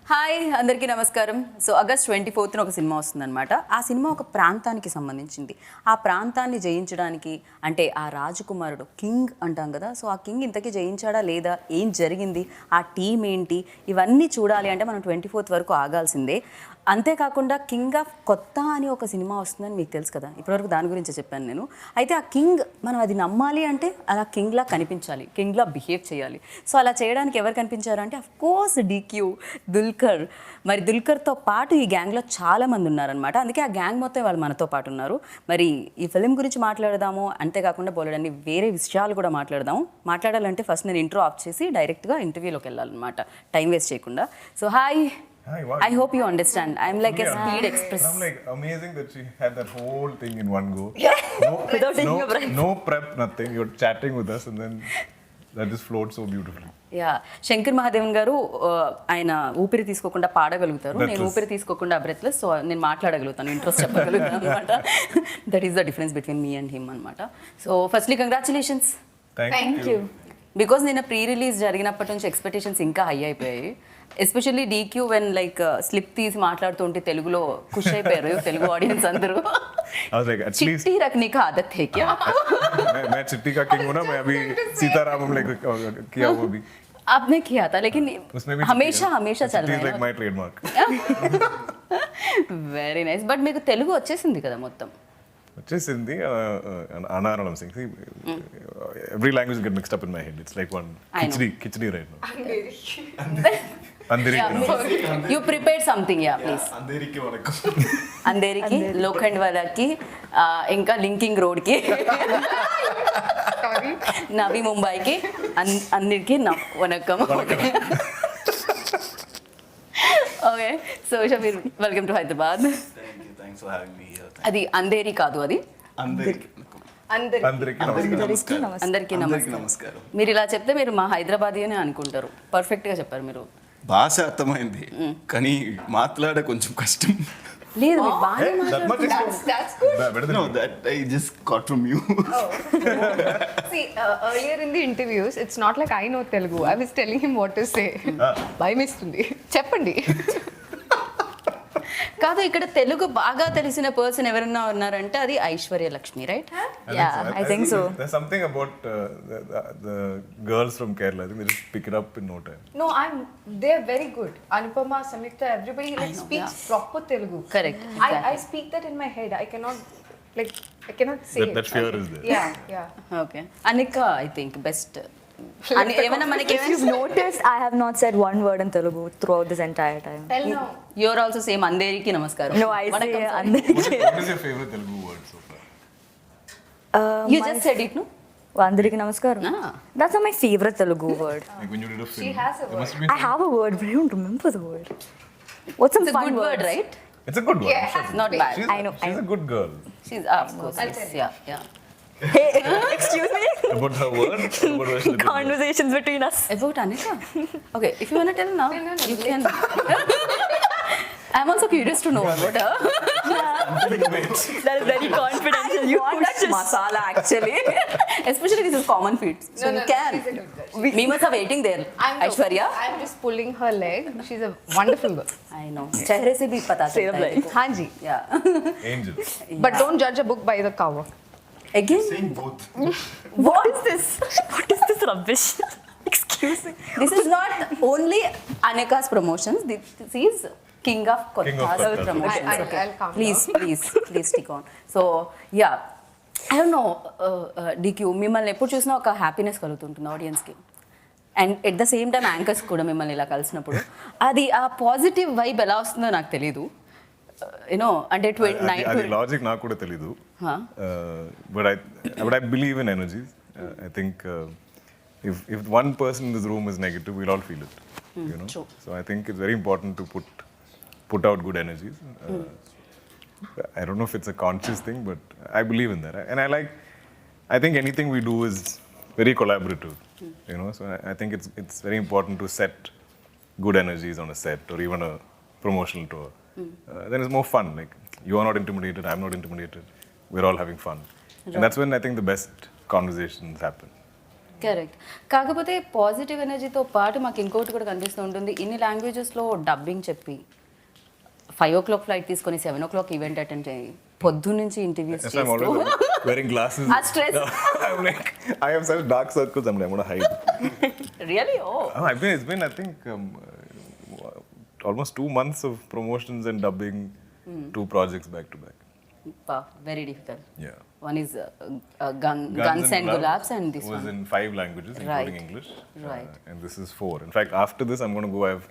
Hi అందరికీ నమస్కారం. So August 24న ఒక సినిమా వస్తుందన్నమాట. ఆ సినిమా ఒక ప్రాంతానికి సంబంధించింది. ఆ ప్రాంతాన్ని జయించడానికి అంటే ఆ రాజకుమారుడు కింగ్ అంటాం కదా, సో ఆ కింగ్ ఇంతకీ జయించాడా లేదా, ఏం జరిగింది, ఆ టీం ఏంటి, ఇవన్నీ చూడాలి అంటే మనం 24th వరకు ఆగాల్సిందే. అంతేకాకుండా కింగ్ ఆఫ్ కొత్త అని ఒక సినిమా వస్తుందని మీకు తెలుసు కదా, ఇప్పటివరకు దాని గురించి చెప్పాను నేను. అయితే ఆ కింగ్ మనం అది నమ్మాలి అంటే అలా కింగ్లా కనిపించాలి, కింగ్లా బిహేవ్ చేయాలి. సో అలా చేయడానికి ఎవరు కనిపించారు అంటే అఫ్కోర్స్ డీక్యూ, దుల్కర్. మరి దుల్కర్తో పాటు ఈ గ్యాంగ్లో చాలామంది ఉన్నారనమాట. అందుకే ఆ గ్యాంగ్ మొత్తం వాళ్ళు మనతో పాటు ఉన్నారు. మరి ఈ ఫిలిం గురించి మాట్లాడదాము, అంతేకాకుండా బోలెడన్ని వేరే విషయాలు కూడా మాట్లాడదాము. మాట్లాడాలంటే ఫస్ట్ నేను ఇంట్రో ఆఫ్ చేసి డైరెక్ట్గా ఇంటర్వ్యూలోకి వెళ్ళాలన్నమాట, టైం వేస్ట్ చేయకుండా. So hi. Hi, wow. I hope you understand. I'm like a speed express. I'm like amazing that she had that whole thing in one go. Without taking a breath. No prep, nothing. You're chatting with us and then that just flowed so beautifully. Shankar Mahadevan గారు ఆయన ఊపిరి తీసుకోకుండా పాడగలుగుతారు, నేను ఊపిరి తీసుకోకుండా breathless, so నేను మాట్లాడగలుగుతాను, interest చెప్పగలుగుతాను అనమాట. That is the difference between me and him అనమాట. So firstly congratulations. Thank you. Because నిన్న ప్రీ రిలీజ్ జరిగినప్పటి నుంచి ఎక్స్పెక్టేషన్స్ ఇంకా హై అయిపోయాయి. Especially DQ when like slip తీసి మాట్లాడుతుంటే తెలుగులో ఖుష్ అయిపోయారు తెలుగు ఆడియన్స్ అందరూ. I was like, at least చిట్టి रखने का आदत है क्या? मैं चिट्टी का किंग हूं ना, मैं अभी सीतारामम like किया हुआ भी. आपने किया था लेकिन हमेशा चल रहा है. Like my trademark. Very nice. But మీకు తెలుగు వచ్చేసింది కదా మొత్తం? వచ్చేసింది అనారణం Singh. Every language get mixed up in my head. It's like one khichdi right now. Andiriki. You prepared something, yeah, please. Andiriki vanakkam. అందేరికి, లోఖండ్ వాళ్ళకి, ఇంకా లింకింగ్ రోడ్కి, నవీ ముంబైకి, అందరికి వనక్కం. Okay, so Shabbir, welcome to Hyderabad. అది అందేరి కాదు, అది అందరికీ నమస్కారం. మీరు ఇలా చెప్తే మీరు మా హైదరాబాదీ అని అనుకుంటారు. పర్ఫెక్ట్గా చెప్పారు మీరు. భాష అర్థమైంది కానీ మాట్లాడే కొంచెం కష్టం. లేదు, మీరు బాగానే No, that I just got from you. See, earlier in the interviews, it's not like I know Telugu. I was telling him what to say. భయమేస్తుంది, చెప్పండి. కాదు, ఇక్కడ తెలుగు బాగా తెలిసిన పర్సన్ ఎవరన్నా ఉన్నారంటే అది Aishwarya Lakshmi, right? I think so. There's something about the girls from Kerala. I think they just pick it up in no time. No, they're very good. Anupama, Samyukta, everybody like speaks proper Telugu. Correct. I speak that in my head. I cannot say it. That fear is there. Yeah. Okay. Anika I think best. ఏమైనా మనకి If you've noticed, I have not said one word in Telugu throughout this entire time. Tell now. You're also same. అందరికి నమస్కారం. No, I say Vanakkam, sorry. andariki. What is your favorite Telugu word so far? You just said it, no? Andariki namaskaram. Ah. That's not my favorite Telugu word. Like when you did a film. She has a there must have I been have a word, but I don't remember the word. What's some It's a fun good word, words? right? It's a good word. Yeah. I'm sure. Not bad. She's, I know, She's a good girl. She's of course. Yeah. Hey, excuse me. About her word, about her she Conversations between us. About Anika? Okay, if you want to tell now, you can. I'm also curious to know about her. That is very confidential. You want that masala actually. Especially this is common feet. So you can. she's a good girl. We must have waiting there. Aishwarya? I'm just pulling her leg. She's a wonderful girl. I know. चेहरे से भी पता चलता है. हाँ जी. Yeah. Angel. But don't judge a book by the cover. Again? Saying both. What is this? What is this rubbish? Excuse me. This is not only Anika's promotions. This is King of King of Kotha's Kotha. promotions. I'll calm Please stick on. So yeah, I don't know, DQ, మిమ్మల్ని ఎప్పుడు చూసినా ఒక happiness కలుగుతుంటుంది ఆడియన్స్కి. And at the same time anchors కూడా మిమ్మల్ని ఇలా కలిసినప్పుడు అది ఆ పాజిటివ్ వైబ్ ఎలా వస్తుందో నాకు తెలీదు. యూనో అంటే అది లాజిక్ నాకు కూడా తెలీదు. But I believe in energies. I think if one person in this room is negative, we'll all feel it. You know. True. So I think it's very important to put out good energies. I don't know if it's a conscious thing, but I believe in that. And I think anything we do is very collaborative. You know. So I think it's very important to set good energies on a set or even a promotional tour. Then it's more fun. Like you are not intimidated, I'm not intimidated. We're all having fun. And that's when I think the best conversations happen. Correct. కాకపోతే positive ఎనర్జీతో పాటు మాకు ఇంకోటి కూడా కనిపిస్తూ ఉంటుంది. ఇన్ని లాంగ్వేజెస్లో dubbing చెప్పి 5 o'clock ఫ్లైట్ తీసుకొని 7 o'clock ఈవెంట్ అటెండ్ చేయి పొద్దు నుంచి interviews Yes, I'm always wearing glasses. ఆ stress I'm like, I have such dark circles. I'm gonna hide. Really oh Oh, it's been I think almost 2 months of promotions and dubbing 2 projects back to back. Very difficult. Yeah. One is Guns and Gulabs and this was one. in 5 languages, including Right. English. Right. And this is 4. In fact, after this, I'm going to go. I have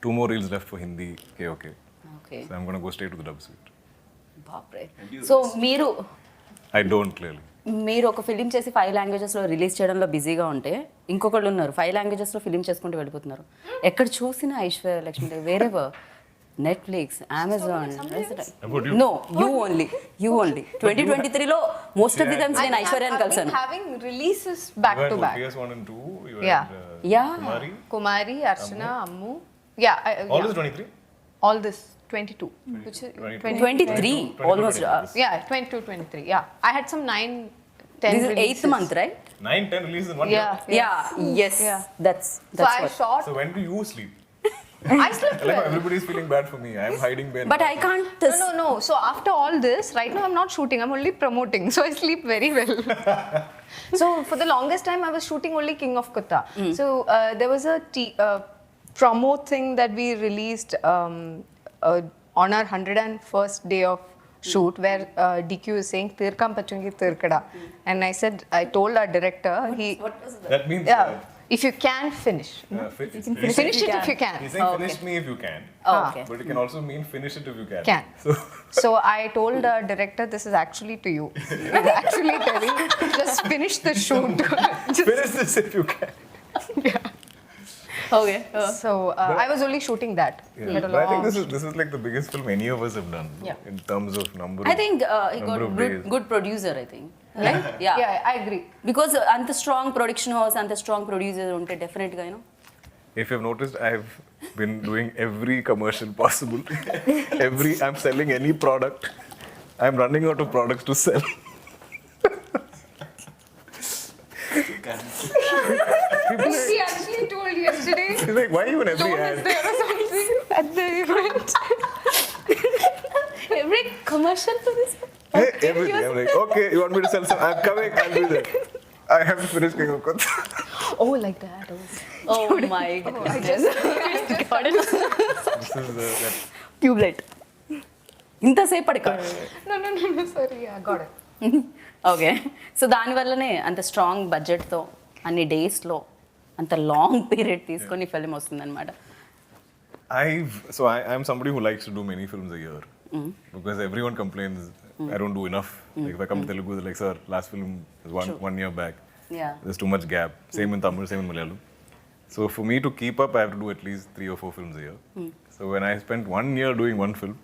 2 more reels left for Hindi. Okay. Okay So I'm going to go straight to the dub suite. బాప్రే. So మీరు I don't clearly. ఒక film చేసి 5 లాంగ్వేజెస్లో release చేయడంలో బిజీగా ఉంటే ఇంకొకళ్ళు ఉన్నారు 5 లాంగ్వేజెస్లో film చేసుకుంటూ వెళ్ళిపోతున్నారు. ఎక్కడ చూసినా Aishwarya Lakshmi wherever Netflix Amazon About you? No you only 2023లో మోస్ట్ ఆఫ్ ది టైమ్స్ నేను ఐశ్వర్యాని కలిసాను. Having releases back You had to what, back. PS1 and 2. You Yeah. had Yeah. Kumari. Kumari, Archana, Ammu. Yeah. All Yeah. this 23. All this 22. Which is 23 almost. Yeah, 22, 23. Yeah. I had some 9, 10 this is releases. 8th month, right? 9, 10 releases in 1 Yeah. year. Yes. Yeah. That's So I what. shot. So when do you sleep? I slept Like well. everybody's feeling bad for me. I'm hiding behind. But I can't. No. So after all this, right now I'm not shooting. I'm only promoting. So I sleep very well. So for the longest time, I was shooting only King of Kotha. So there was a promo thing that we released on our 101st day of shoot, where DQ is saying "Tirkam pachungi tirkada," and I said, I told our director, That means. yeah, if you can finish, finish it if you can. He's saying finish me if you can. Okay. But it can also mean finish it if you can. Can. So I told our director, this is actually to you. He's actually telling, just finish the shoot. Just, Finish this if you can. Okay. so I was only shooting that. Yeah. Had a But I think long- this is like the biggest film any of us have done. Yeah. In terms of number. I think he got number of days. good producer, I think. Right? Yeah. Yeah, I agree. Because అంత strong production house అంత strong producer ఉంటే డెఫినెట్గా you know. If you've noticed, I've been doing every commercial possible. I'm selling any product. I'm running out of products to sell. He actually told yesterday, He's like, why even every Dawn ad? is there or something at the event. Every commercial for this. Hey, everything. I'm like, okay, you want me to sell some? I'm coming, I'll be there. I have to finish King of Kotha. Oh, like that. Oh my goodness. This is that. Tubelight ఇంతసేపటిక. No, sorry. Yeah, got it. Okay. So దానివల్లనే అంత strong బడ్జెట్తో అన్ని డేస్లో అంత long period తీసుకొని film వస్తుందన్నమాట. I'm somebody who likes to do many films a year because everyone complains I don't do enough. Like if I come to Telugu, they're like, sir, last film was one year back. Yeah. There's too much gap. Same in Tamil, same in Malayalam. So for me to keep up, I have to do at least 3 or 4 films a year. So when I spent 1 year doing one film,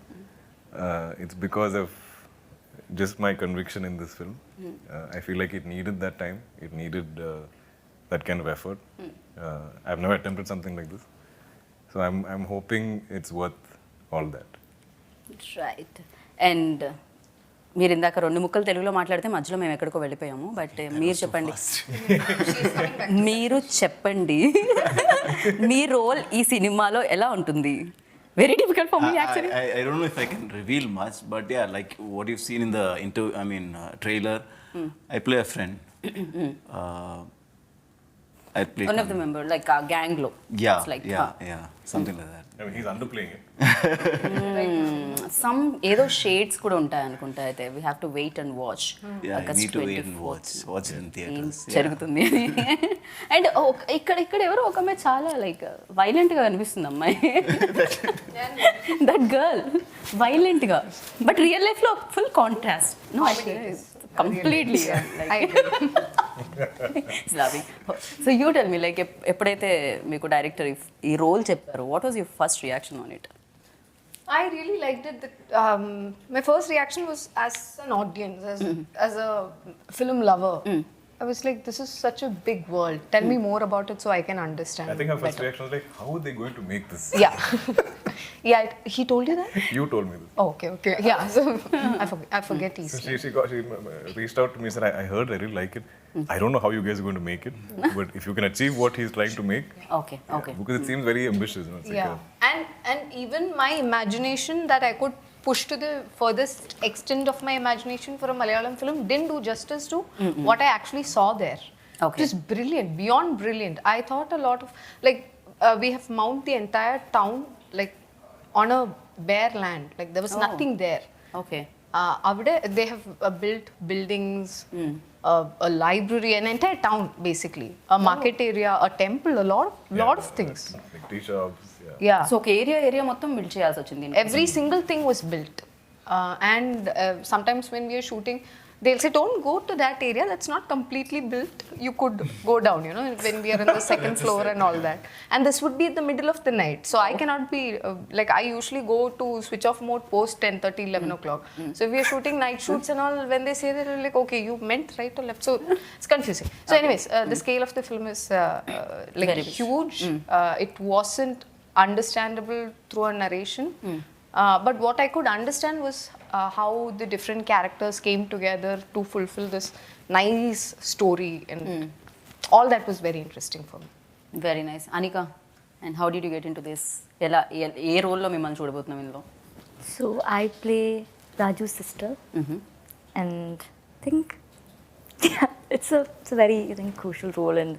it's because of just my conviction in this film. I feel like it needed that time. It needed that kind of effort. I've never attempted something like this. So I'm hoping it's worth all that. Right. And మీరు ఇందాక 2 ముక్కలు తెలుగులో మాట్లాడితే మధ్యలో మేము ఎక్కడికో వెళ్ళిపోయాము. But మీరు చెప్పండి, మీరు చెప్పండి మీ రోల్ ఈ సినిమాలో ఎలా ఉంటుంది? Very difficult for me actually. I don't know if I can reveal much, but yeah, like what you've seen in the trailer, I play a friend. I play one of the member like ఆ gang లో. yeah, It's like, yeah, something like that. I mean, he's underplaying it. Some ఏదో shades కూడా ఉంటాయి అనుకుంటా. అయితే we have to wait and watch. Yeah, you need to wait and watch it in theaters. Yeah. జరుగుతుంది. And ఇక్కడ ఎవరో ఒక అమ్మాయి చాలా లైక్ వైలెంట్ గా కనిపిస్తుంది అమ్మాయి. దట్ గర్ల్ వైలెంట్ గా, బట్ రియల్ లైఫ్ లో full contrast. No, completely loving. So you tell me, like ఎప్పుడైతే మీకు డైరెక్టర్ ఈ రోల్ చెప్పారు, what was your first reaction on it? I really liked it. My first reaction was as an audience, as a film lover. I was like, this is such a big world. Tell me more about it so I can understand. I think her first better. reaction was like, how are they going to make this? Yeah. Yeah, he told you that? You told me this. Oh, okay. Yeah, so I forget So easily. she reached out to me and said, I heard, I really like it. I don't know how you guys are going to make it, but if you can achieve what he's trying to make, okay because it seems very ambitious. You know, it's like Yeah, and even my imagination that I could push to the furthest extent of my imagination for a Malayalam film didn't do justice to what I actually saw there. Okay. It is brilliant, beyond brilliant. I thought a lot of, like, we have mount the entire town, like, on a bare land. Like, there was nothing there. Okay Avade, they have built buildings, a library, an entire town basically, a market area, a temple, a lot of things. like tea shops. Yeah. Yeah, so ఒక area మొత్తం build చేయాల్సి వచ్చింది దీనికి. every single thing was built. And sometimes when we are shooting, they'll say, don't go to that area, that's not completely built. You could go down, you know, when we are in the second floor and all that. And this would be in the middle of the night. So I cannot be, like, I usually go to switch off mode post 10:30, 11 o'clock. So if we are shooting night shoots and all, when they say that, we're like, okay, you meant right or left. So it's confusing. So anyways, the scale of the film is like Very big. huge. It wasn't understandable through a narration. But what I could understand was how the different characters came together to fulfill this nice story, and all that was very interesting for me. Very nice. Anika, and how did you get in to this? ఎలా ఏ రోల్లో మిమ్మల్ని చూడబోతున్నాం ఇందులో? So I play Raju's sister, and I think it's a very crucial role. And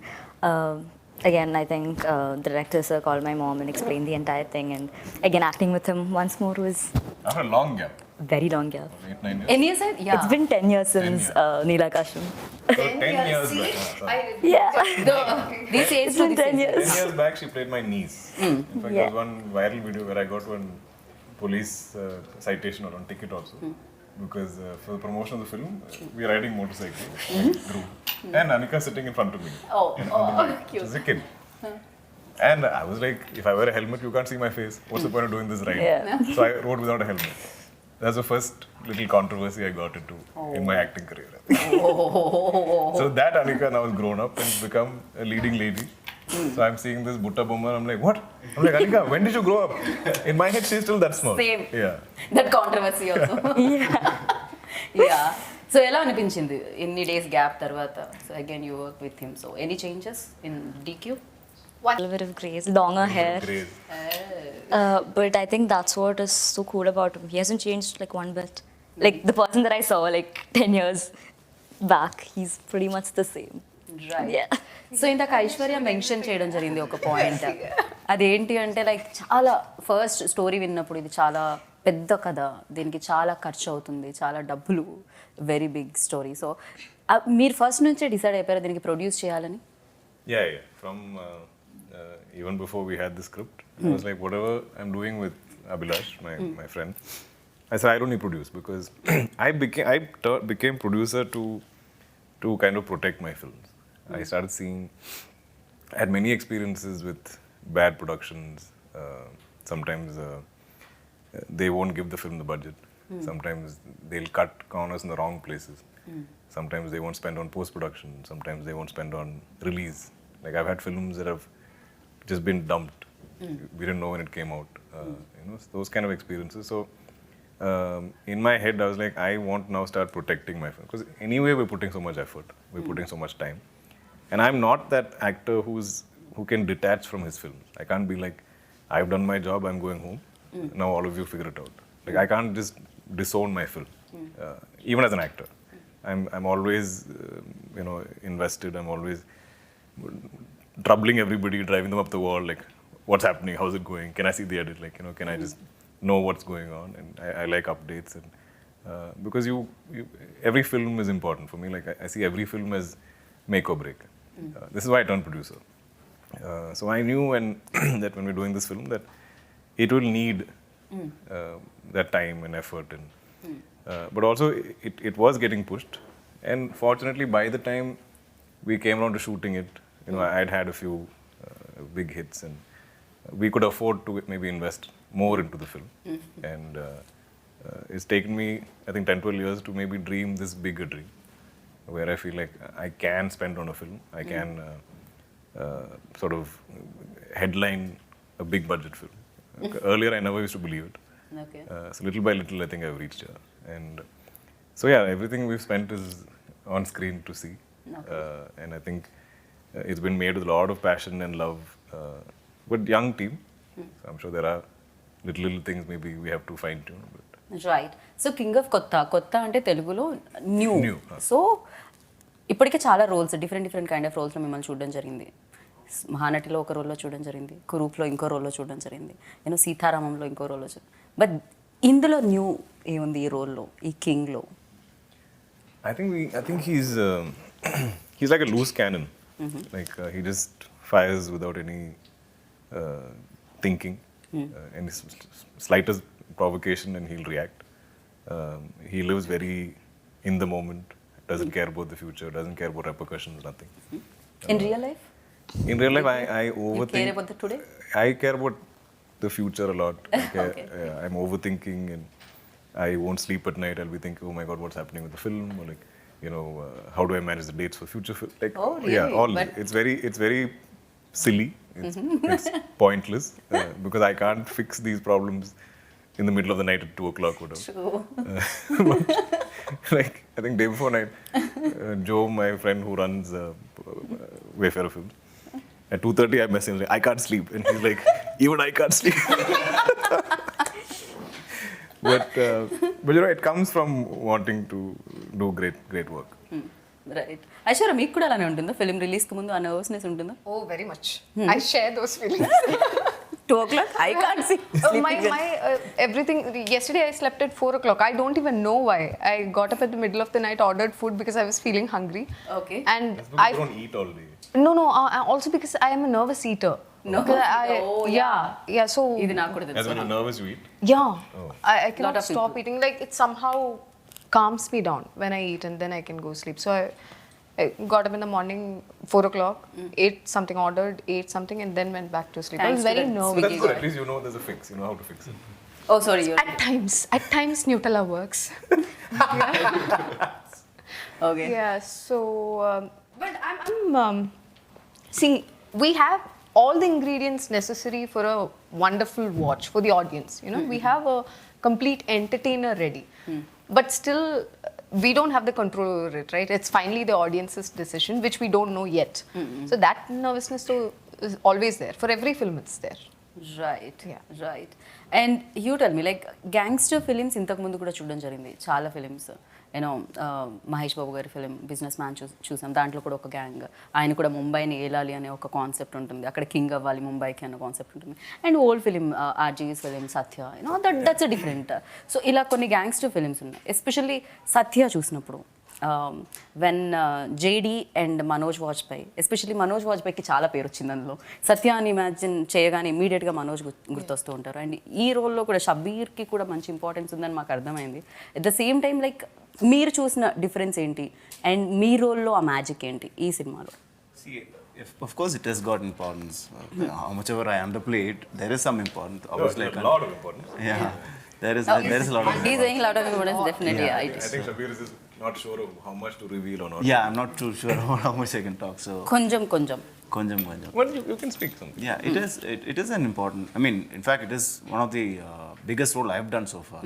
again, I think the director sir called my mom and explained the entire thing. And again, acting with him once more was After a long gap, very long gap. 8-9 years. ఎన్ని years? Yeah It's been 10 years since Neelakasham. So 10 years back. Sorry. Yeah. This age It's been 10 years. 10 years back, she played my niece. In fact, there was one viral video where I got one police citation or on ticket also. Because for the promotion of the film, we are riding motorcycle, group, and Anikha sitting in front of me. Cute. She's a kid. And I was like, if I wear a helmet, you can't see my face. What's the point of doing this ride? Yeah. So I rode without a helmet. That's the first little controversy I got into in my acting career. So that Anikha now has grown up and become a leading lady. So I'm seeing this Butta Bomma, I'm like, what? I'm like, Anikha, when did you grow up? In my head, she's still that small. Same. Yeah. That controversy also. Yeah. So ఎలా అనిపించింది ఎన్ని days gap తర్వాత? So again you work with him. So any changes in DQ? A little bit of grace, longer hair. Great. But I think that's what is so cool about him. He hasn't changed like one bit. Like the person that I saw like 10 years back, he's pretty much the same. Right. Yeah. So ఇందాక Aishwarya mention చేయడం జరిగింది ఒక point. అదేంటి అంటే like చాలా first story విన్నప్పుడు ఇది చాలా పెద్ద కథ, దీనికి చాలా ఖర్చు అవుతుంది, చాలా డబ్బులు, వెరీ బిగ్ స్టోరీ. సో మీరు ఫస్ట్ నుంచే డిసైడ్ అయిపోయారు దీనికి ప్రొడ్యూస్ చేయాలని? Yeah. From even before we had the script, I was like, whatever I'm doing with Abhilash, my friend, I said I don't need produce because I became producer to kind of protect my films. I started seeing, I had many experiences with bad productions. Sometimes they won't give the film the budget. Sometimes they'll cut corners in the wrong places. Sometimes they won't spend on post-production. Sometimes they won't spend on release. Like I've had films that have just been dumped. We didn't know when it came out. Those kind of experiences. So in my head, I was like, I want now start protecting my film because anyway we're putting so much effort, we're putting so much time, and I'm not that actor who can detach from his films. I can't be like, I've done my job, I'm going home. Now all of you figure it out. Like I can't just disown my film, even as an actor. I'm always invested. I'm always troubling everybody, driving them up the wall, like, what's happening? How's it going? Can I see the edit? Like, can I just know what's going on? And I like updates, and because every film is important for me. Like, I see every film as make or break. This is why I turned producer. So I knew that when we're doing this film, that it will need that time and effort, and but also it was getting pushed. And fortunately, by the time we came around to shooting it, I'd had a few big hits, and we could afford to maybe invest more into the film. And it's taken me, I think, 10-12 years to maybe dream this bigger dream, where I feel like I can spend on a film, I can sort of headline a big budget film. Earlier, I never used to believe it. Okay. So little by little, I think I've reached here. And so yeah, everything we've spent is on screen to see. And I think it's been made with a lot of passion and love. But young team. So I'm sure there are little things maybe we have to fine tune. But right so king of కొత్త అంటే తెలుగులో new New. So ఇప్పటికే చాలా roles different kind of రోల్స్లో మిమ్మల్ని చూడడం జరిగింది. మహానటిలో ఒక రోల్లో చూడడం జరిగింది, కురూప్లో ఇంకో రోల్లో చూడడం జరిగింది, నేను సీతారామంలో ఇంకో రోల్లో బట్ ఇందులో న్యూ ఏముంది ఈ రోల్లో, ఈ కింగ్లో? I think he's he's like a loose cannon. Like he just fires without any thinking, any slightest provocation, and he'll react. He lives very in the moment. Doesn't care about the future. Doesn't care about repercussions. Nothing. In real life In real life, I overthink. care about the today? I care about the future a lot. I'm overthinking, and I won't sleep at night. I'll be thinking, oh my god, what's happening with the film? Or like, how do I manage the dates for future film? Like, Oh, really? yeah, all. But- It's very silly. It's pointless because I can't fix these problems in the middle of the night at 2:00 or whatever. Like, I think day before night, Joe, my friend who runs Wayfarer Films, at 2:30 I message him, like, I can't sleep. And he's like, even I can't sleep. But it comes from wanting to do great work. Right. Aishwarya, మీకు కూడా అలానే ఉంటుందా? Film రిలీజ్కి ముందు ఆ nervousness ఉంటుందా? Oh, very much. I share those feelings. 2:00 I can't see. my everything. Yesterday I slept at 4:00. I don't even know why. I got up at the middle of the night, ordered food because I was feeling hungry. Okay. And That's because I you don't eat all day. no. Also because I am a nervous eater. No. Oh, yeah. So ఇది నాకు కూడా As తెలుసు. when you're nervous, you eat. yeah, Oh. I cannot of stop people. eating. Like it somehow calms me down when I eat, and then I can go sleep. So I got up in the morning, 4:00, ate something, ate something, and then went back to sleep. I Thanks was to very that So nervous. that's good. At least you know there's a fix. You know how to fix it. Oh, sorry. At times Nutella works. Okay. Yeah. So, but I'm see, we have all the ingredients necessary for a wonderful watch for the audience. We have a complete entertainer ready, but still we don't have the control over it, right? It's finally the audience's decision, which we don't know yet. So that nervousness is always there. For every film, it's there. Right. Yeah. Right. And you tell me, like gangster films ఇంతకుముందు కూడా చూడడం జరిగింది, చాలా films. Mahesh Babu గారి film business man చూసాం. దాంట్లో కూడా ఒక గ్యాంగ్, ఆయన కూడా ముంబైని ఏలాలి అనే ఒక కాన్సెప్ట్ ఉంటుంది, అక్కడ కింగ్ అవ్వాలి ముంబైకి అనే కాన్సెప్ట్ ఉంటుంది. అండ్ ఓల్డ్ ఫిలిం ఆర్జీఎస్ film Satya, that's a different. So ఇలా కొన్ని గ్యాంగ్స్టర్ ఫిలిమ్స్ ఉన్నాయి. ఎస్పెషల్లీ సత్య చూసినప్పుడు when JD and Manoj Vajpayee, especially Manoj వాజ్పేయికి చాలా పేరు వచ్చింది అందులో. సత్య అని ఇమాజిన్ చేయగానే ఇమీడియట్గా మనోజ్ గుర్తొస్తూ ఉంటారు. అండ్ ఈ రోల్లో కూడా షబీర్కి కూడా మంచి ఇంపార్టెన్స్ ఉందని మాకు అర్థమైంది. At the same time like మీరు చూసిన డిఫరెన్స్ ఏంటి అండ్ మీ రోల్లో ఆ మ్యాజిక్ ఏంటి ఈ సినిమాలో? See, of course, it has got importance. How much ever I underplay it, there is some importance. Obviously, There's a lot of importance. Yeah, there is a lot of He's importance. saying a lot of importance, definitely. Yeah. It I is. think Shabir is not sure of how much to reveal or not. Yeah, I'm not too sure how much I can talk. So, కొంచెం. konjam. Well, you can speak something. Yeah, it is an important. I mean, in fact, it is one of the biggest role I've done so far,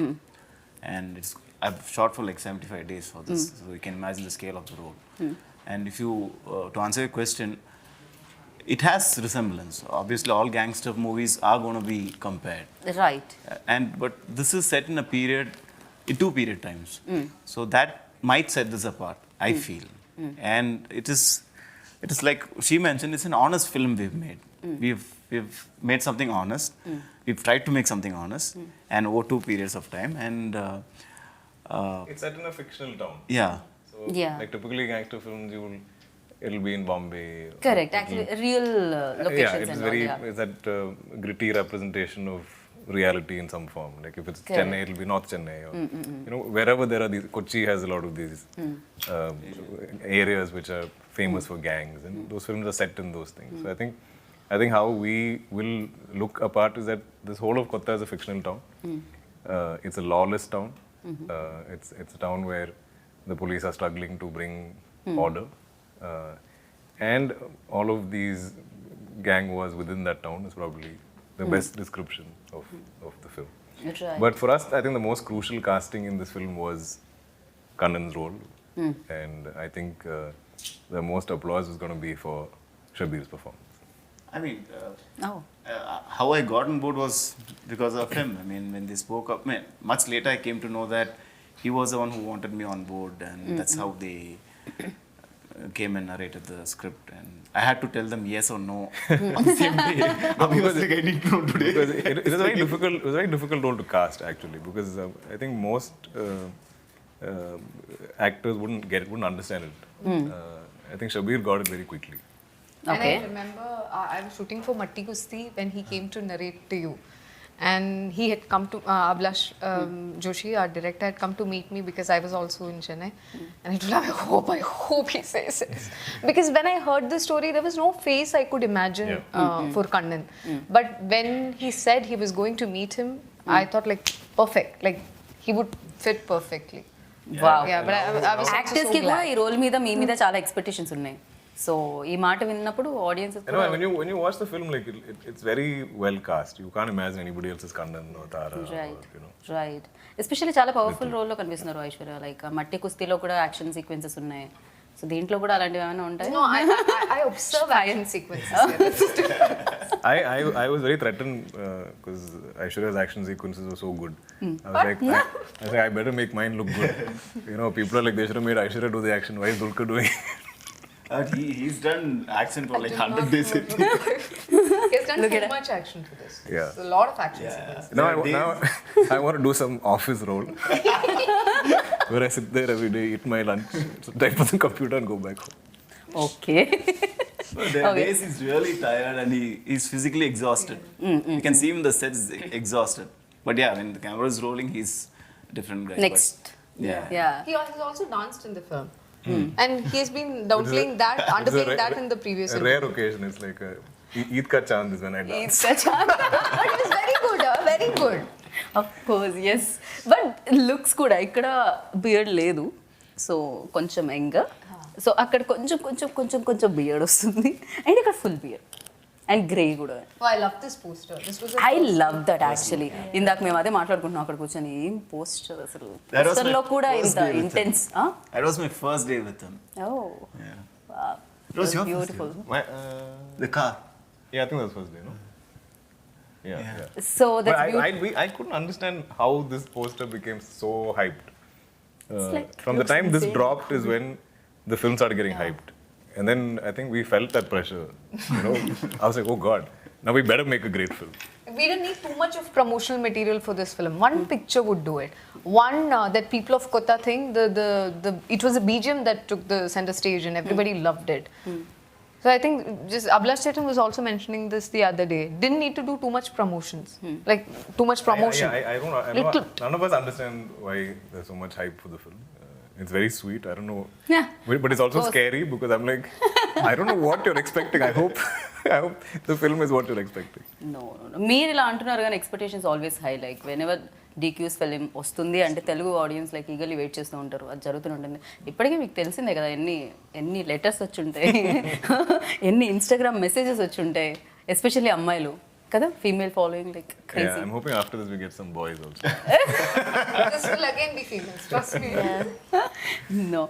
and I've shot for like 75 days for this, so you can imagine the scale of the role. And if you to answer your question, it has resemblance. Obviously, all gangster movies are going to be compared. Right. But this is set in a period, in two period times. So that might set this apart, I feel. And it is like she mentioned, it's an honest film we've made. We've made something honest. We've tried to make something honest, and over two periods of time. And It's set in a fictional town. yeah, So, Yeah. like typically gangster films, it'll be in Bombay. Correct. Actually, real locations Yeah, it's and very, all. Yeah. it's that gritty representation of reality in some form. Like if it's Correct. Chennai, it'll be North Chennai. Or, wherever there are these, Kochi has a lot of these areas which are famous for gangs, and those films are set in those things. So I think how we will look apart is that this whole of Kotha is a fictional town. It's a lawless town. It's a town where the police are struggling to bring order. And all of these gang wars within that town is probably the best description of the film. Right. But for us, I think the most crucial casting in this film was Kannan's role. And I think the most applause was going to be for Shabir's performance. I mean, Oh. how I got on board was because of him. I mean, when they spoke up, much later I came to know that he was the one who wanted me on board, and that's how they came and narrated the script. And I had to tell them yes or no on the same day. I was like, I need to know today. Because it was a very difficult, it was a very difficult role to cast actually, because I think most actors wouldn't understand it. I think Shabir got it very quickly. Okay. And I remember I was shooting for Matti Kusti when he came to narrate to you. And he had come to, Ablash Joshi, our director, had come to meet me because I was also in Chennai. And I told him, I hope he says this. Because when I heard the story, there was no face I could imagine for Kannan. But when he said he was going to meet him, I thought like, perfect. Like, he would fit perfectly. Wow. Yeah, but I was also actors so కి కూడా glad. ఈ role మీద మీ మీద చాలా expectations ఉన్నాయి. So ఈ మాట విన్నప్పుడు audience I know, when you watch the film, like it's very well cast. You can't imagine anybody else as Kannan or Tara. Right Or, you know. Right especially చాలా powerful రోల్లో కనిపిస్తున్నారు Aishwarya. Like మట్టి కుస్తీలో కూడా action sequences ఉన్నాయి. So దీంట్లో కూడా అలాంటివి ఏమైనా ఉంటాయి? No, I observe action sequences here. I was very threatened because Aishwarya's action sequences were so good. I was like, I better make mine look good. You know, people are like, they should have made Aishwarya do the action. Why is Dulquer doing it? He's done action for like 100 days. He's done too much action for this. Yeah. It's a lot of action sequences. Now I want to do some office role where I sit there every day, eat my lunch, type on the computer and go back home. Okay. So there are days he's really tired and he's physically exhausted. You can see him in the sets exhausted. But yeah, when the camera is rolling, he's a different guy. Next. But, yeah. Yeah. He has also danced in the film. And he has been downplaying that, underplaying that in the previous A film. rare occasion. It's like Eid ka chand is when I dance. But it was very good, very good. Of course yes. But looks కూడా ఇక్కడ beard లేదు, so కొంచెం young. So అక్కడ కొంచెం కొంచెం కొంచెం కొంచెం beard వస్తుంది, అండ్ ఇక్కడ ఫుల్ బియర్డ్ అండ్ గ్రే కూడా. Oh, I love this poster. This was I love that actually. ఇందాక మేము అదే మాట్లాడుకుంటున్నాం అక్కడ కూర్చొని, ఏం పోస్టర్ అసలు. That was పోస్టర్లో my కూడా first ఇంత day with him. Intense. That was my first day with him. Oh Yeah. It It was your beautiful. My, The car. yeah, I think that was first day, no? Yeah. So But that's I couldn't understand how this poster became so hyped. like, From the looks time this insane. dropped is when the film started getting hyped. And then I think we felt that pressure. You know, I was like, oh God, now we better make a great film. We didn't need too much of promotional material for this film. One picture would do it. One that people of Kotha think it was a BGM that took the center stage and everybody loved it. So I think just Ablash Chetan was also mentioning this the other day. Didn't need to do too much promotions, like too much promotion. I don't know. I know Little- none of us understand why there's so much hype for the film. It's very sweet. I don't know. Yeah. But it's also scary because I'm like, I don't know what you're expecting. I hope the film is what you're expecting. No మీరు ఇలా అంటున్నారు కానీ expectations always high. Like whenever DQ's film వస్తుంది అంటే Telugu audience like eagerly wait చేస్తూ ఉంటారు, అది జరుగుతూనే ఉంటుంది. ఇప్పటికీ మీకు తెలిసిందే కదా ఎన్ని లెటర్స్ వచ్చి ఉంటాయి, ఎన్ని ఇన్స్టాగ్రామ్ మెసేజెస్ వచ్చి ఉంటాయి, ఎస్పెషల్లీ అమ్మాయిలు కదా, female following like Yeah, crazy. I'm hoping after this we get some boys also. This will again be females, trust me. No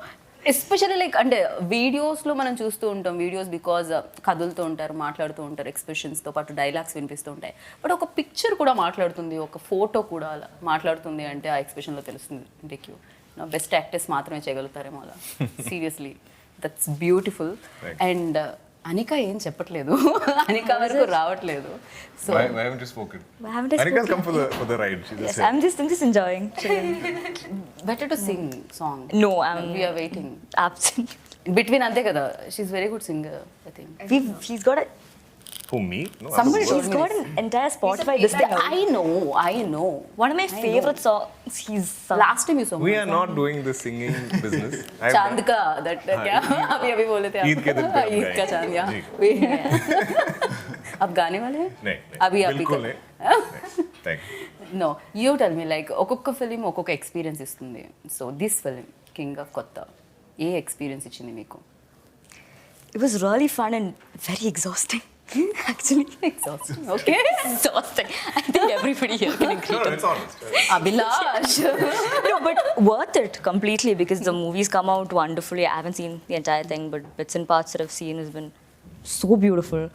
especially like అంటే వీడియోస్లో మనం చూస్తూ ఉంటాం, వీడియోస్ బికాజ్ కదులుతూ ఉంటారు, మాట్లాడుతూ ఉంటారు, ఎక్స్ప్రెషన్స్తో పాటు డైలాగ్స్ వినిపిస్తూ ఉంటాయి. బట్ ఒక పిక్చర్ కూడా మాట్లాడుతుంది, ఒక ఫోటో కూడా అలా మాట్లాడుతుంది అంటే ఆ ఎక్స్ప్రెషన్లో తెలుస్తుంది. లైక్ యూ బెస్ట్ యాక్టర్స్ మాత్రమే చేయగలుగుతారేమో అలా. Seriously that's beautiful. అండ్ అనిక ఏం చెప్పట్లేదు, అనిక వరకు రావట్లేదు. So Why haven't you spoken? Why haven't I Anika's spoken? come for the ride. She's Yes, just here. I'm just enjoying. chilling. Better to sing song. No, I'm we are waiting absolutely. Between అంతే కదా. She is very good singer I think. She's got a. Who, me? No, I'm Somebody not- told She's me got this. an entire Spotify this thing. I know. One of my favorite songs he's sung. Last time you saw We are not doing the singing business. I've चांद done- का that क्या अभी बोले थे आप? ईद के दिन पे हम ईद का गाएंगे। चांद या जी। आप गाने वाले हैं? नहीं, अभी आप बिल्कुल नहीं. नहीं. Thank you. No, you tell me like ఒక్కొక్క ఫిలిం ఒక్కొక్క ఎక్స్పీరియన్స్ ఇస్తుంది. So this film king of కొత్త ఏ ఎక్స్పీరియన్స్ ఇచ్చింది మీకు? It was really fun and very exhausting. Actually, Exhausting. Okay. exhausting. I think everybody here can agree. No, it's honest. Abhilash. No, but worth it completely because the movies come out wonderfully. I haven't seen the entire thing, but bits and parts that I've seen has been so beautiful.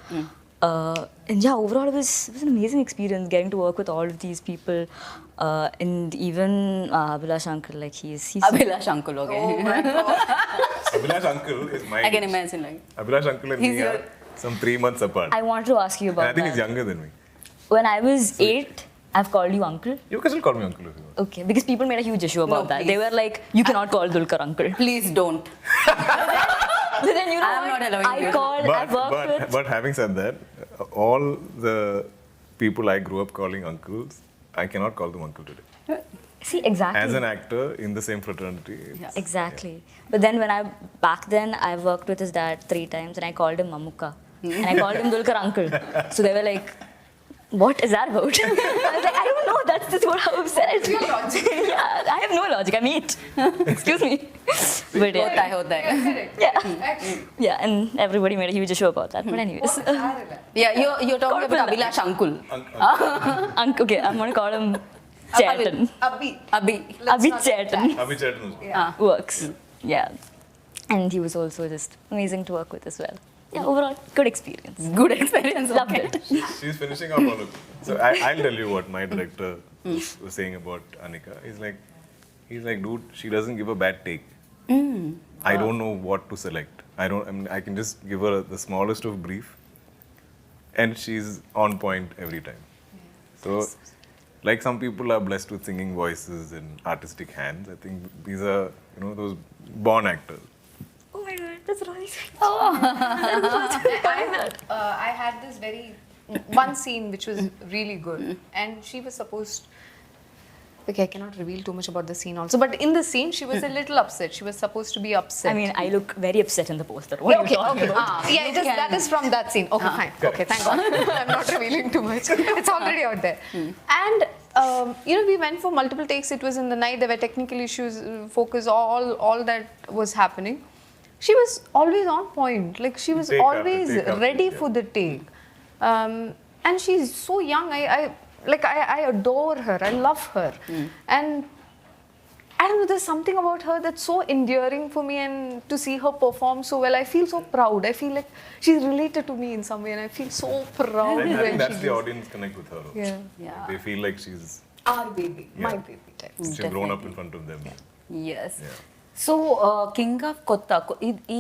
And yeah, overall it was an amazing experience getting to work with all of these people. And even Abhilash Uncle, like he's Abhilash uncle, okay. Oh my god. Abhilash uncle is my I can age. imagine like. Abhilash uncle and He's me your- are some 3 months apart. I wanted to ask you And about I think that. he's younger than me. When I was 8, I've called you uncle. You can still call me uncle if you want. Okay, because people made a huge issue about No, that. please. They were like, you cannot call Dulquer uncle. Please don't. But then you know I am what? not allowing you. I've worked with. But having said that, all the people I grew up calling uncles, I cannot call them uncle today. See, exactly. As an actor in the same fraternity, Yeah. Exactly. But then back then I worked with his dad 3 times and I called him Mamukka. And I called him Dulquer uncle. So they were like, what is that about? I was like, I don't know, that's just what I've said. Yeah, I have no logic, I'm 8. Excuse me. But yeah. Hota hai. Yeah, and everybody made a huge issue about that. But anyways. Yeah, you're talking about Abhilash uncle. Okay, I'm going to call him Chetan. Abhi. Abhi Chetan. Abhi Chetanu. Works. Yeah. And he was also just amazing to work with as well. Yeah, overall, good experience. Good experience. Loved Okay. it. She's finishing up all of it. So I'll tell you what my director was saying about Anikha. He's like, dude, she doesn't give a bad take. I don't know what to select. I can just give her the smallest of brief, and she's on point every time. So, like some people are blessed with singing voices and artistic hands. I think these are, those born actors. Oh my god, that's really sweet. I had this one scene which was really good, and she was supposed. Okay, I cannot reveal too much about the scene also, but in the scene she was a little upset. She was supposed to be upset. I mean, I look very upset in the poster. What Yeah, are you talking about? Yeah, that is from that scene. Okay, fine. Okay, thank God. I'm not revealing too much. It's already out there. And we went for multiple takes. It was in the night. There were technical issues, focus, all that was happening. She was always on point. Like she was Take after always take after ready take. for the take. And she's so young. I adore her. I love her. And I don't know, there's something about her that's so endearing for me, and to see her perform so well, I feel so proud. I feel like she's related to me in some way, and I feel so proud I when think that's she the does. audience connect with her. Also. Yeah. Yeah. They feel like she's Our baby, my Yeah. baby type. she's grown up in front of them. Yes. Yeah. So king of కొత్త ఈ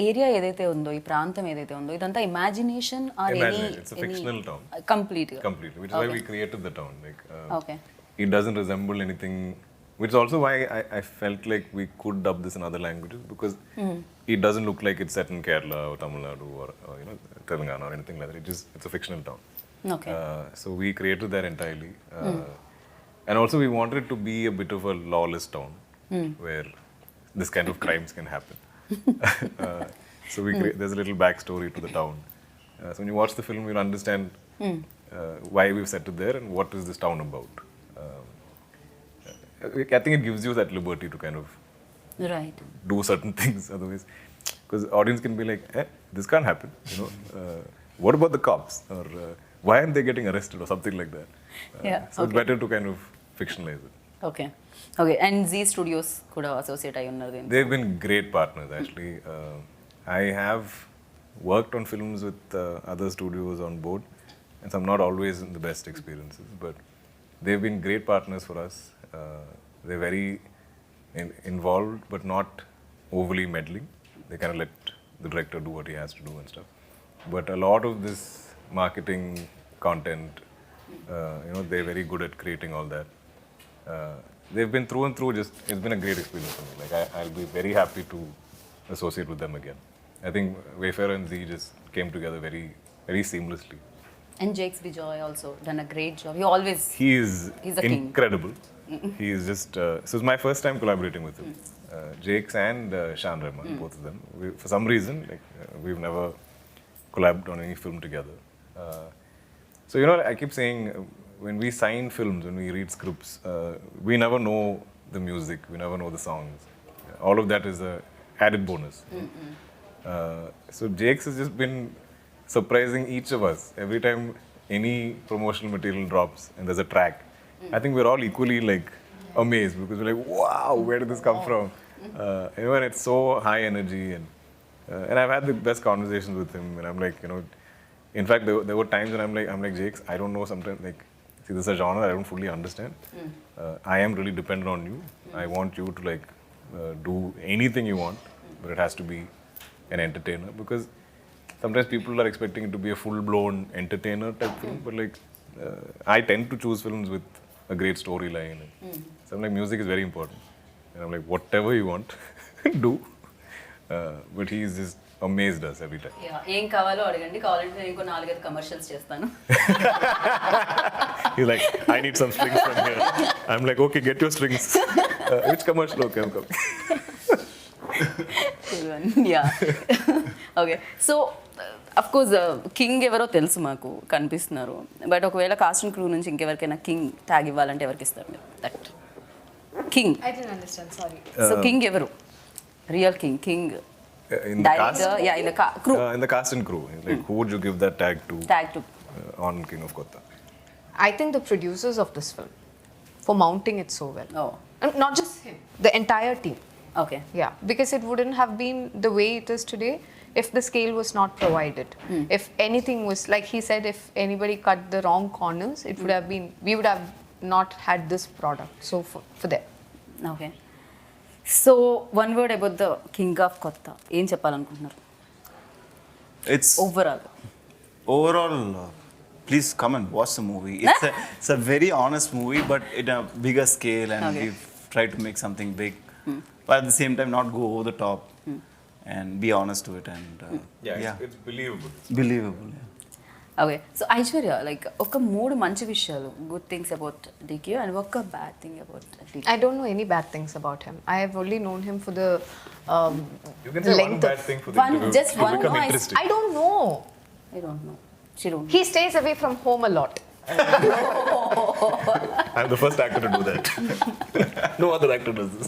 area ఏదైతే ఉందో ఈ ప్రాంతం ఏదైతే ఉందో ఇదంతా imagination or Imagine it's a fictional town. Complete Completely, which is why we created the town. Like, Okay. it doesn't resemble anything. Which is also why I felt like we could dub this in other languages, because it doesn't look like it's set in Kerala or Tamil Nadu or Telangana or anything like that. It's a fictional town. Okay. So we created that entirely, and also we wanted it to be a bit of a lawless town where this kind of crimes can happen. So there's a little backstory to the town. So when you watch the film, you'll understand why we've set it there and what is this town about. I think it gives you that liberty to kind of right do certain things. Otherwise, because the audience can be like, this can't happen. What about the cops? Or why aren't they getting arrested or something like that? Yeah, So it's better to kind of fictionalize it. Okay okay and Zee studios కూడా associate అయి ఉన్నారు దీనికి They've been great partners, actually. I have worked on films with other studios on board, and some not always in the best experiences, but they've been great partners for us. They're very involved, but not overly meddling. They kind of let the director do what he has to do and stuff. But a lot of this marketing content, they're very good at creating all that. They've been through and through. It's been a great experience for me. Like I'll be very happy to associate with them again. I think Wayfarer and Z just came together very, very seamlessly. And Jakes Vijay also done a great job he always He's a king. incredible. He is just. So it's my first time collaborating with him. Jakes and Shan Rahman, both of them. For some reason, we've never collabed on any film together. So I keep saying, when we sign films, when we read scripts, we never know the music, we never know the songs. All of that is a added bonus. So Jakes has just been surprising each of us every time any promotional material drops and there's a track. I think we're all equally like amazed because we're like, wow, where did this come from? And it's so high energy, and I've had the best conversations with him, and I'm like, in fact, there were times when I'm like, Jakes, I don't know sometimes, like, see, this is a genre I don't fully understand. I am really dependent on you. I want you to like do anything you want, but it has to be an entertainer, because sometimes people are expecting it to be a full-blown entertainer type film, but like I tend to choose films with a great storyline. So I'm like, music is very important, and I'm like, whatever you want, do. But he's just amazed us every time. ఏం కావాలో అడగండి, కావాలంటే నేను ఇంకో 4-5 commercials చేస్తాను. He's like, I need some strings from here. I'm like, okay, get your strings. Which commercial? Okay, I'm coming. Okay, so of course king ఎవరో తెలుసు, మాకు కనిపిస్తున్నారు. బట్ ఒకవేళ కాస్ట్ అండ్ క్రూ నుంచి ఇంకెవరికైనా కింగ్ ట్యాగ్ ఇవ్వాలంటే ఎవరికి ఇస్తారు మీరు? That king. I didn't understand, sorry. So king ఎవరు? Real king In the cast? in the crew. In the cast and crew. Like, who would you give that tag to on King of Kotha? I think the producers of this film for mounting it so well. Oh, And not just him, the entire team. okay. Yeah, because it wouldn't have been the way it is today if the scale was not provided. If anything was, like he said, if anybody cut the wrong corners, it would have been, we would have not had this product. So for them. Okay. So one word about the king of కొత్త, ఏం చెప్పాలనుకుంటున్నారు It's overall? please come and watch the movie. It's a very honest movie, but in a bigger scale, and Okay. we've tried to make something big, but at the same time not go over the top and be honest to it, and It's believable. believable. Yeah. Okay, so Aishwarya, like ఒక 3 మంచి విషయాలు, good things about DQ, and ఒక bad thing about DQ. I don't know any bad things about him. I have only known him for the You can say one length bad of. thing for the One- interview just to one become noise. interesting. I don't know. I don't know, she don't. He stays away from home a lot. I'm the first actor to do that. No other actor does this.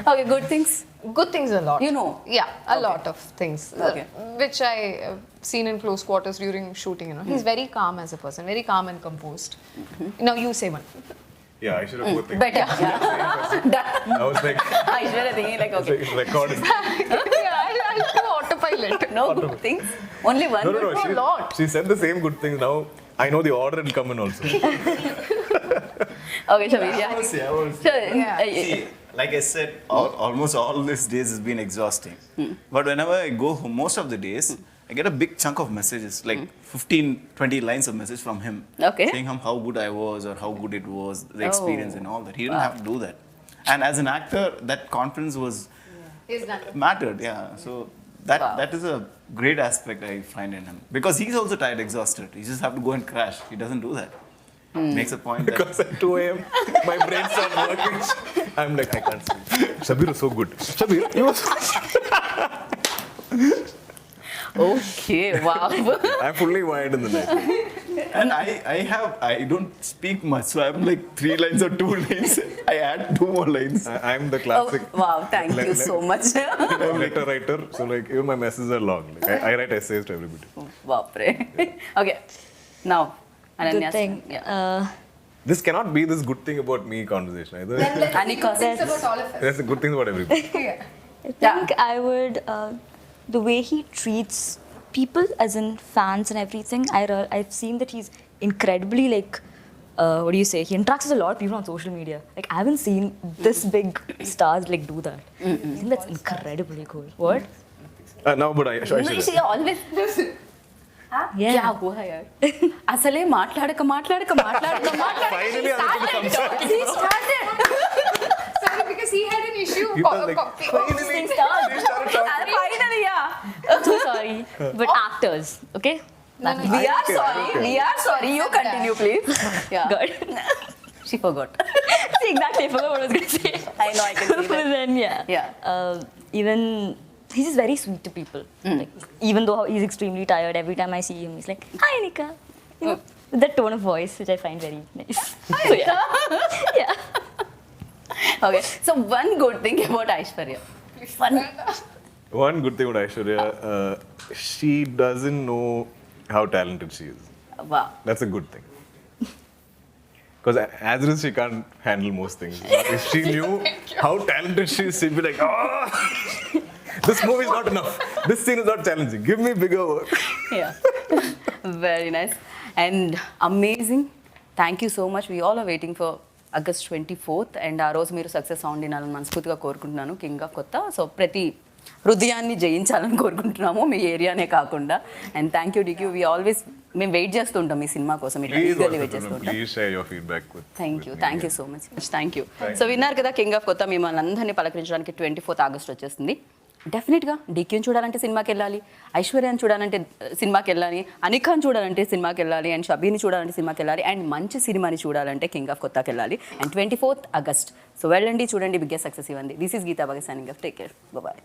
Okay, good things. Good things a lot. You know. Yeah, a lot of things. Okay. Which I seen in close quarters during shooting. He's very calm as a person, very calm and composed. Now you say one. Yeah, I should have put things. Better. I was like, Aishwarya thinking like okay, it's recording. Yeah, I'll do autopilot. No good things, only one. No. a lot. She said the same good things. Now I know the order will come in also. Okay, Shabbir, I was Yeah. See, like I said, almost all these days has been exhausting. But whenever I go home, most of the days, I get a big chunk of messages, like 15-20 lines of message from him. Okay. Saying how good I was or how good it was, the experience and all that. He didn't have to do that. And as an actor, that confidence was mattered, yeah. So that is a great aspect I find in him. Because he's also tired, exhausted. He just have to go and crash. He doesn't do that. Makes a point that Because at 2 a.m. my brain starts working. I'm like, I can't sleep. Shabir was so good. Shabir, you were so okay, wow. I'm fully wired in the night. and I don't speak much, so I'm like 3 lines or 2 lines. I add 2 more lines. I'm the classic wow, thank you so much. letter writer. So like even my messages are long. Like, I write essays to everybody. బాప్రే. Okay, now Good thing. This cannot be this good thing about me conversation either. Anikha, Things about all of us. There's a good things about everybody. I think I would, the way he treats people, as in fans and everything, I've seen that he's incredibly like, what do you say? He interacts with a lot of people on social media. Like, I haven't seen this big stars like do that. I think that's incredibly cool. What? No, but I should. Always Yeah. क्या हुआ यार, అసలే మాట్లాడక Finally, He started. Sorry, because he had an issue. You were like, Finally, yeah. So sorry. But actors, okay? We are sorry. You continue, please. Yeah. Good. She forgot. See, exactly, I forgot what I was going to say. I know, I can see But that. then, yeah. Even he's just very sweet to people. Like, even though he's extremely tired, every time I see him, he's like, "Hi, Anikha." You know, with that tone of voice, which I find very nice. So yeah. Okay, so one good thing about Aishwarya. One good thing about Aishwarya, she doesn't know how talented she is. వా That's a good thing. Because as it is, she can't handle most things. If she knew how talented she is, she'd be like, oh, this movie is not enough. This scene is not challenging. Give me bigger work. Yeah. Very nice. And amazing. Thank you so much. We all are waiting for August 24th. And ఆ రోజు మీరు success sound వినాలని మనస్ఫూర్తిగా కోరుకుంటున్నాను king of కొత్త. So ప్రతి హృదయాన్ని జయించాలని కోరుకుంటున్నాము మీ ఏరియానే కాకుండా. And thank you DQ. We always మేము వెయిట్ చేస్తుంటాం ఈ సినిమా కోసం, ఇట్లా Please, ఈగర్లీ also, వెయిట్ చేస్తుంటాం. please share your feedback with thank me. You so much. Thank you. So విన్నారు కదా కింగ్ ఆఫ్ కొత్త మిమ్మల్ని అందరినీ పలకరించడానికి 24th ఆగస్ట్ వచ్చేస్తుంది. డెఫినెట్గా డీక్యూని చూడాలంటే సినిమాకి వెళ్ళాలి, ఐశ్వర్యాన్ని చూడాలంటే సినిమాకి వెళ్ళాలి, అనిఖాని చూడాలంటే సినిమాకి వెళ్ళాలి, అండ్ షబీని చూడాలంటే సినిమాకి వెళ్ళాలి, అండ్ మంచి సినిమాని చూడాలంటే కింగ్ ఆఫ్ కొత్తకి వెళ్ళాలి. And 24th August. సో వెళ్ళండి, చూడండి, బిగ్గెస్ట్ సక్సెస్ ఇవ్వండి. దిస్ ఈస్ గీతా బాగా signing off. Take care, bye.